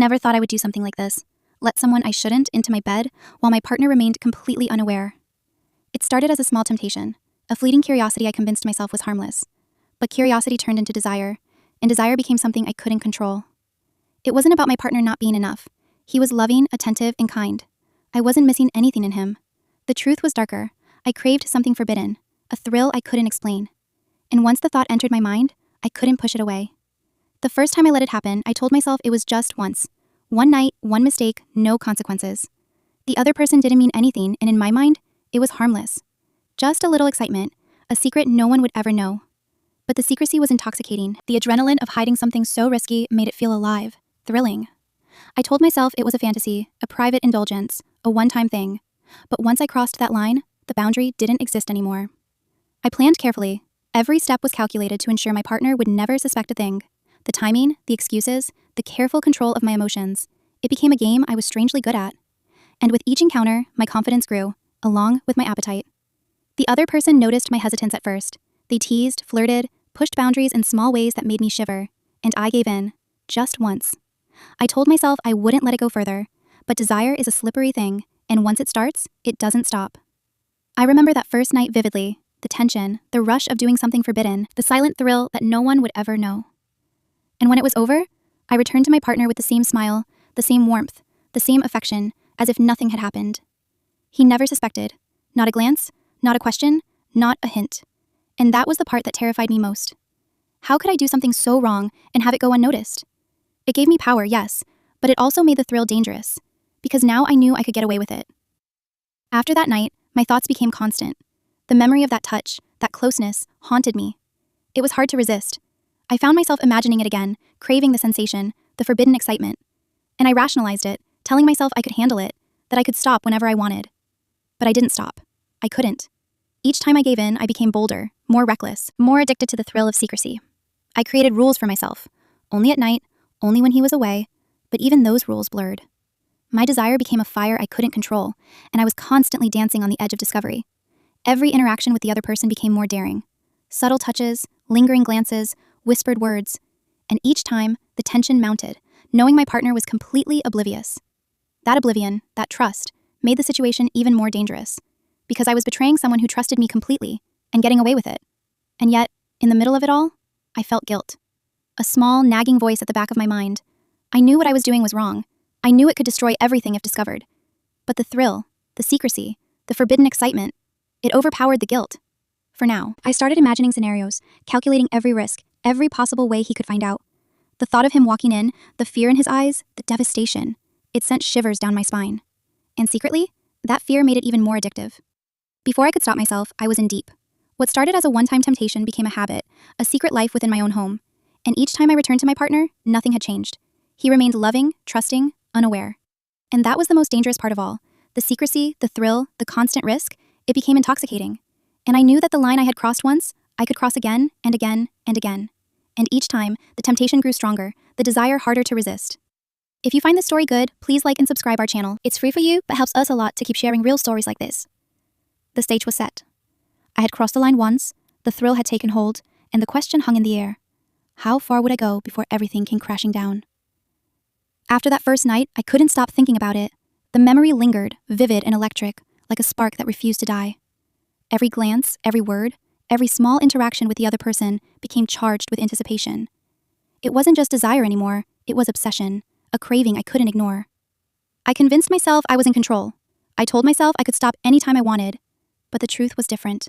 never thought I would do something like this. Let someone I shouldn't into my bed while my partner remained completely unaware. It started as a small temptation, a fleeting curiosity I convinced myself was harmless. But curiosity turned into desire, and desire became something I couldn't control. It wasn't about my partner not being enough. He was loving, attentive, and kind. I wasn't missing anything in him. The truth was darker. I craved something forbidden, a thrill I couldn't explain. And once the thought entered my mind, I couldn't push it away. The first time I let it happen, I told myself it was just once. One night, one mistake, no consequences. The other person didn't mean anything, and in my mind, it was harmless. Just a little excitement, a secret no one would ever know. But the secrecy was intoxicating. The adrenaline of hiding something so risky made it feel alive, thrilling. I told myself it was a fantasy, a private indulgence, a one-time thing. But once I crossed that line, the boundary didn't exist anymore. I planned carefully. Every step was calculated to ensure my partner would never suspect a thing. The timing, the excuses, the careful control of my emotions. It became a game I was strangely good at. And with each encounter, my confidence grew, along with my appetite. The other person noticed my hesitance at first. They teased, flirted, pushed boundaries in small ways that made me shiver, and I gave in, just once. I told myself I wouldn't let it go further, but desire is a slippery thing, and once it starts, it doesn't stop. I remember that first night vividly, the tension, the rush of doing something forbidden, the silent thrill that no one would ever know. And when it was over, I returned to my partner with the same smile, the same warmth, the same affection, as if nothing had happened. He never suspected. Not a glance, not a question, not a hint. And that was the part that terrified me most. How could I do something so wrong and have it go unnoticed? It gave me power, yes, but it also made the thrill dangerous, because now I knew I could get away with it. After that night, my thoughts became constant. The memory of that touch, that closeness, haunted me. It was hard to resist. I found myself imagining it again, craving the sensation, the forbidden excitement. And I rationalized it, telling myself I could handle it, that I could stop whenever I wanted. But I didn't stop. I couldn't. Each time I gave in, I became bolder, more reckless, more addicted to the thrill of secrecy. I created rules for myself. Only at night, only when he was away, but even those rules blurred. My desire became a fire I couldn't control, and I was constantly dancing on the edge of discovery. Every interaction with the other person became more daring. Subtle touches, lingering glances, whispered words. And each time, the tension mounted, knowing my partner was completely oblivious. That oblivion, that trust, made the situation even more dangerous, because I was betraying someone who trusted me completely and getting away with it. And yet, in the middle of it all, I felt guilt. A small, nagging voice at the back of my mind. I knew what I was doing was wrong. I knew it could destroy everything if discovered. But the thrill, the secrecy, the forbidden excitement, it overpowered the guilt. For now, I started imagining scenarios, calculating every risk, every possible way he could find out. The thought of him walking in, the fear in his eyes, the devastation, it sent shivers down my spine. And secretly, that fear made it even more addictive. Before I could stop myself, I was in deep. What started as a one-time temptation became a habit, a secret life within my own home. And each time I returned to my partner, nothing had changed. He remained loving, trusting, unaware. And that was the most dangerous part of all. The secrecy, the thrill, the constant risk, it became intoxicating. And I knew that the line I had crossed once, I could cross again and again and again. And each time, the temptation grew stronger, the desire harder to resist. If you find this story good, please like and subscribe our channel. It's free for you, but helps us a lot to keep sharing real stories like this. The stage was set. I had crossed the line once, the thrill had taken hold, and the question hung in the air. How far would I go before everything came crashing down? After that first night, I couldn't stop thinking about it. The memory lingered, vivid and electric, like a spark that refused to die. Every glance, every word, every small interaction with the other person became charged with anticipation. It wasn't just desire anymore, it was obsession, a craving I couldn't ignore. I convinced myself I was in control. I told myself I could stop anytime I wanted, but the truth was different.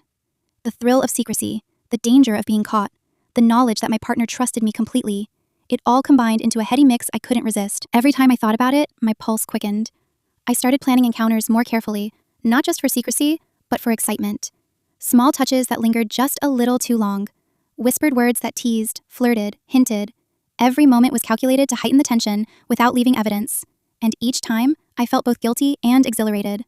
The thrill of secrecy, the danger of being caught, the knowledge that my partner trusted me completely, it all combined into a heady mix I couldn't resist. Every time I thought about it, my pulse quickened. I started planning encounters more carefully, not just for secrecy, but for excitement. Small touches that lingered just a little too long. Whispered words that teased, flirted, hinted. Every moment was calculated to heighten the tension without leaving evidence. And each time, I felt both guilty and exhilarated.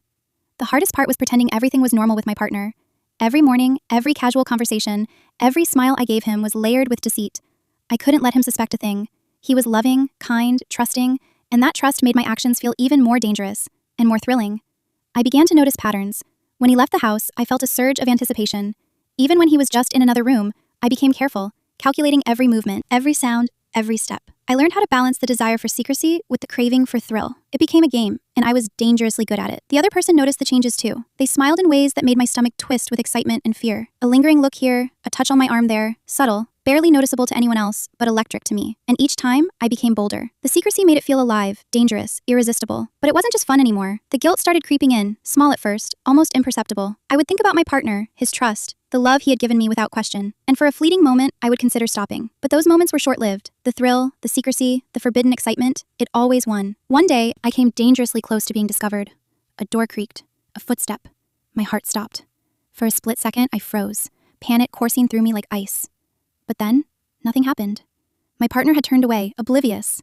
The hardest part was pretending everything was normal with my partner. Every morning, every casual conversation, every smile I gave him was layered with deceit. I couldn't let him suspect a thing. He was loving, kind, trusting, and that trust made my actions feel even more dangerous and more thrilling. I began to notice patterns. When he left the house, I felt a surge of anticipation. Even when he was just in another room, I became careful, calculating every movement, every sound, every step. I learned how to balance the desire for secrecy with the craving for thrill. It became a game, and I was dangerously good at it. The other person noticed the changes too. They smiled in ways that made my stomach twist with excitement and fear. A lingering look here, a touch on my arm there, subtle, barely noticeable to anyone else, but electric to me. And each time, I became bolder. The secrecy made it feel alive, dangerous, irresistible. But it wasn't just fun anymore. The guilt started creeping in, small at first, almost imperceptible. I would think about my partner, his trust, the love he had given me without question. And for a fleeting moment, I would consider stopping. But those moments were short-lived. The thrill, the secrecy, the forbidden excitement, it always won. One day, I came dangerously close to being discovered. A door creaked. A footstep. My heart stopped. For a split second, I froze, panic coursing through me like ice. But then, nothing happened. My partner had turned away, oblivious.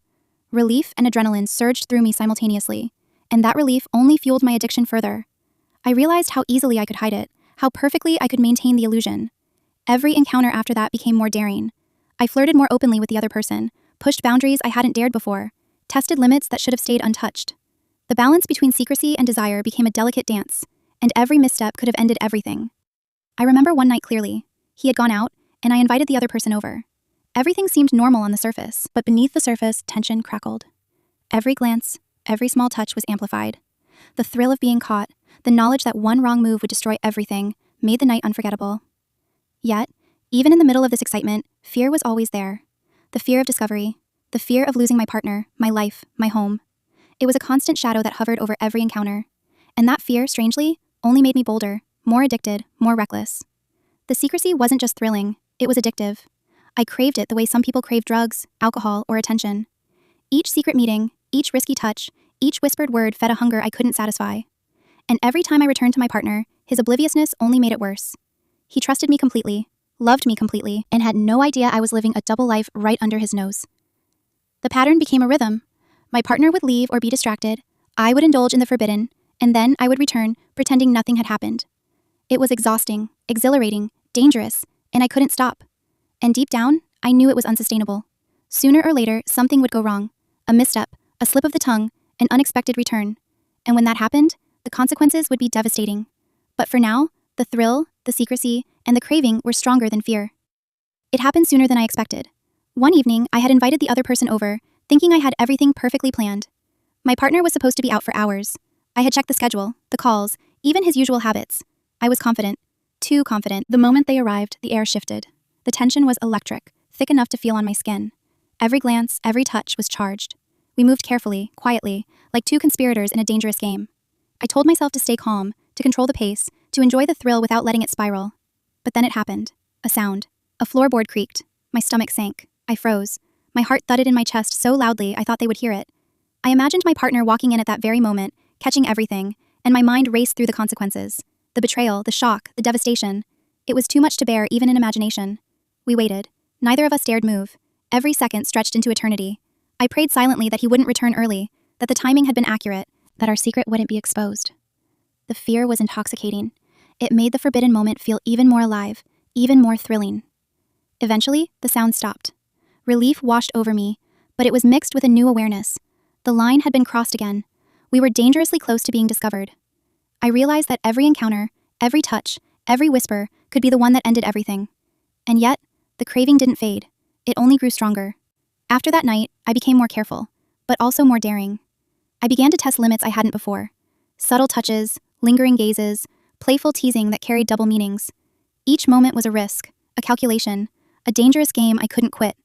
Relief and adrenaline surged through me simultaneously, and that relief only fueled my addiction further. I realized how easily I could hide it, how perfectly I could maintain the illusion. Every encounter after that became more daring. I flirted more openly with the other person, pushed boundaries I hadn't dared before, tested limits that should have stayed untouched. The balance between secrecy and desire became a delicate dance, and every misstep could have ended everything. I remember one night clearly. He had gone out, and I invited the other person over. Everything seemed normal on the surface, but beneath the surface, tension crackled. Every glance, every small touch was amplified. The thrill of being caught, the knowledge that one wrong move would destroy everything, made the night unforgettable. Yet, even in the middle of this excitement, fear was always there. The fear of discovery, the fear of losing my partner, my life, my home. It was a constant shadow that hovered over every encounter. And that fear, strangely, only made me bolder, more addicted, more reckless. The secrecy wasn't just thrilling, it was addictive. I craved it the way some people crave drugs, alcohol, or attention. Each secret meeting, each risky touch, each whispered word fed a hunger I couldn't satisfy. And every time I returned to my partner, his obliviousness only made it worse. He trusted me completely, loved me completely, and had no idea I was living a double life right under his nose. The pattern became a rhythm. My partner would leave or be distracted, I would indulge in the forbidden, and then I would return, pretending nothing had happened. It was exhausting, exhilarating, dangerous, and I couldn't stop. And deep down, I knew it was unsustainable. Sooner or later, something would go wrong. A misstep, a slip of the tongue, an unexpected return. And when that happened, the consequences would be devastating. But for now, the thrill, the secrecy, and the craving were stronger than fear. It happened sooner than I expected. One evening, I had invited the other person over, thinking I had everything perfectly planned. My partner was supposed to be out for hours. I had checked the schedule, the calls, even his usual habits. I was confident. Too confident. The moment they arrived, the air shifted. The tension was electric, thick enough to feel on my skin. Every glance, every touch was charged. We moved carefully, quietly, like two conspirators in a dangerous game. I told myself to stay calm, to control the pace, to enjoy the thrill without letting it spiral. But then it happened. A sound. A floorboard creaked. My stomach sank. I froze. My heart thudded in my chest so loudly I thought they would hear it. I imagined my partner walking in at that very moment, catching everything, and my mind raced through the consequences. The betrayal, the shock, the devastation. It was too much to bear even in imagination. We waited. Neither of us dared move. Every second stretched into eternity. I prayed silently that he wouldn't return early, that the timing had been accurate, that our secret wouldn't be exposed. The fear was intoxicating. It made the forbidden moment feel even more alive, even more thrilling. Eventually, the sound stopped. Relief washed over me, but it was mixed with a new awareness. The line had been crossed again. We were dangerously close to being discovered. I realized that every encounter, every touch, every whisper could be the one that ended everything. And yet, the craving didn't fade. It only grew stronger. After that night, I became more careful, but also more daring. I began to test limits I hadn't before. Subtle touches, lingering gazes, playful teasing that carried double meanings. Each moment was a risk, a calculation, a dangerous game I couldn't quit.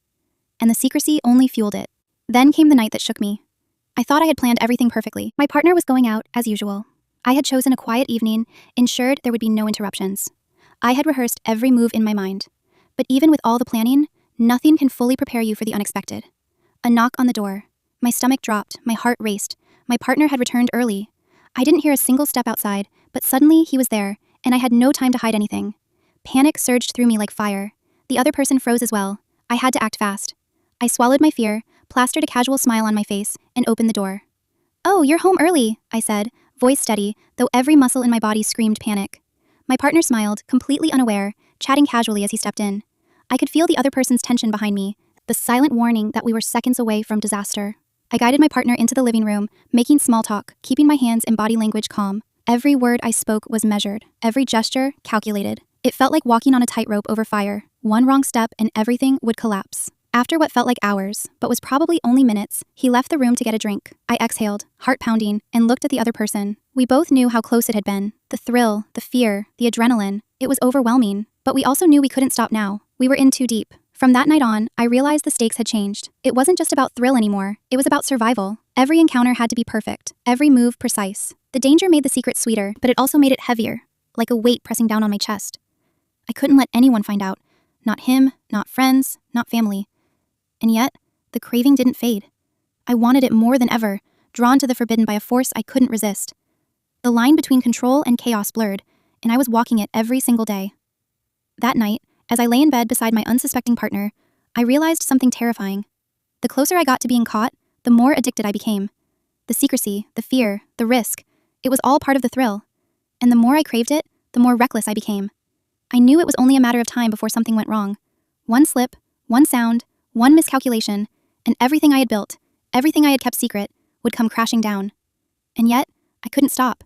And the secrecy only fueled it. Then came the night that shook me. I thought I had planned everything perfectly. My partner was going out, as usual. I had chosen a quiet evening, ensured there would be no interruptions. I had rehearsed every move in my mind. But even with all the planning, nothing can fully prepare you for the unexpected. A knock on the door. My stomach dropped, my heart raced. My partner had returned early. I didn't hear a single step outside, but suddenly he was there, and I had no time to hide anything. Panic surged through me like fire. The other person froze as well. I had to act fast. I swallowed my fear, plastered a casual smile on my face, and opened the door. "Oh, you're home early," I said, voice steady, though every muscle in my body screamed panic. My partner smiled, completely unaware, chatting casually as he stepped in. I could feel the other person's tension behind me, the silent warning that we were seconds away from disaster. I guided my partner into the living room, making small talk, keeping my hands and body language calm. Every word I spoke was measured, every gesture calculated. It felt like walking on a tightrope over fire. One wrong step and everything would collapse. After what felt like hours, but was probably only minutes, he left the room to get a drink. I exhaled, heart pounding, and looked at the other person. We both knew how close it had been. The thrill, the fear, the adrenaline. It was overwhelming, but we also knew we couldn't stop now. We were in too deep. From that night on, I realized the stakes had changed. It wasn't just about thrill anymore. It was about survival. Every encounter had to be perfect, every move precise. The danger made the secret sweeter, but it also made it heavier, like a weight pressing down on my chest. I couldn't let anyone find out. Not him, not friends, not family. And yet, the craving didn't fade. I wanted it more than ever, drawn to the forbidden by a force I couldn't resist. The line between control and chaos blurred, and I was walking it every single day. That night, as I lay in bed beside my unsuspecting partner, I realized something terrifying. The closer I got to being caught, the more addicted I became. The secrecy, the fear, the risk, it was all part of the thrill. And the more I craved it, the more reckless I became. I knew it was only a matter of time before something went wrong. One slip, one sound, one miscalculation, and everything I had built, everything I had kept secret, would come crashing down. And yet, I couldn't stop.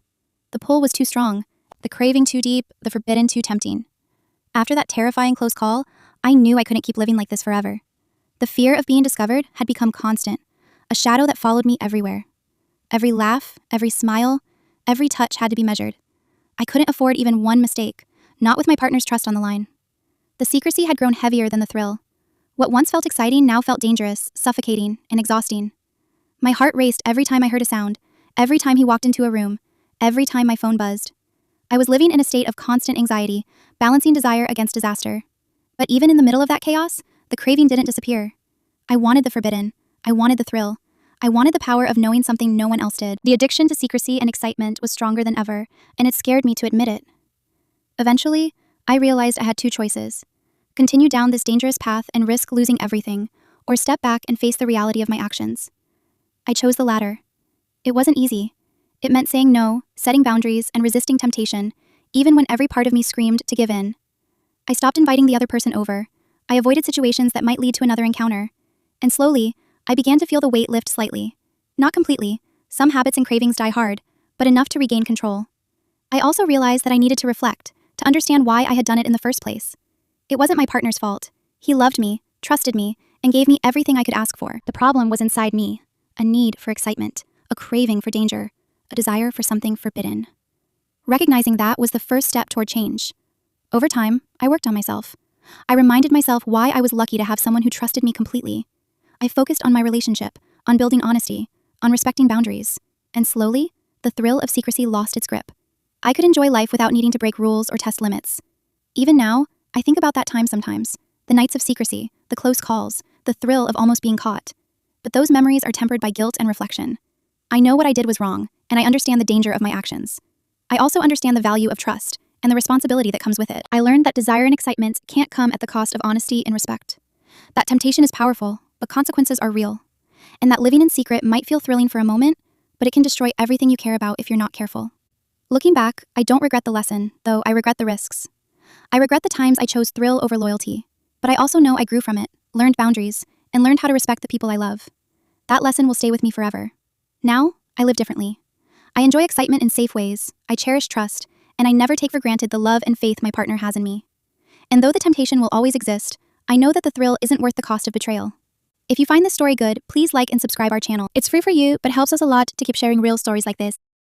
The pull was too strong, the craving too deep, the forbidden too tempting. After that terrifying close call, I knew I couldn't keep living like this forever. The fear of being discovered had become constant, a shadow that followed me everywhere. Every laugh, every smile, every touch had to be measured. I couldn't afford even one mistake, not with my partner's trust on the line. The secrecy had grown heavier than the thrill. What once felt exciting now felt dangerous, suffocating, and exhausting. My heart raced every time I heard a sound, every time he walked into a room, every time my phone buzzed. I was living in a state of constant anxiety, balancing desire against disaster. But even in the middle of that chaos, the craving didn't disappear. I wanted the forbidden. I wanted the thrill. I wanted the power of knowing something no one else did. The addiction to secrecy and excitement was stronger than ever, and it scared me to admit it. Eventually, I realized I had two choices: continue down this dangerous path and risk losing everything, or step back and face the reality of my actions. I chose the latter. It wasn't easy. It meant saying no, setting boundaries, and resisting temptation, even when every part of me screamed to give in. I stopped inviting the other person over. I avoided situations that might lead to another encounter. And slowly, I began to feel the weight lift slightly. Not completely. Some habits and cravings die hard, but enough to regain control. I also realized that I needed to reflect, to understand why I had done it in the first place. It wasn't my partner's fault. He loved me, trusted me, and gave me everything I could ask for. The problem was inside me: a need for excitement, a craving for danger, a desire for something forbidden. Recognizing that was the first step toward change. Over time, I worked on myself. I reminded myself why I was lucky to have someone who trusted me completely. I focused on my relationship, on building honesty, on respecting boundaries. And slowly, the thrill of secrecy lost its grip. I could enjoy life without needing to break rules or test limits. Even now, I think about that time sometimes. The nights of secrecy, the close calls, the thrill of almost being caught. But those memories are tempered by guilt and reflection. I know what I did was wrong, and I understand the danger of my actions. I also understand the value of trust and the responsibility that comes with it. I learned that desire and excitement can't come at the cost of honesty and respect. That temptation is powerful, but consequences are real. And that living in secret might feel thrilling for a moment, but it can destroy everything you care about if you're not careful. Looking back, I don't regret the lesson, though I regret the risks. I regret the times I chose thrill over loyalty, but I also know I grew from it, learned boundaries, and learned how to respect the people I love. That lesson will stay with me forever. Now, I live differently. I enjoy excitement in safe ways, I cherish trust, and I never take for granted the love and faith my partner has in me. And though the temptation will always exist, I know that the thrill isn't worth the cost of betrayal. If you find this story good, please like and subscribe our channel. It's free for you, but helps us a lot to keep sharing real stories like this.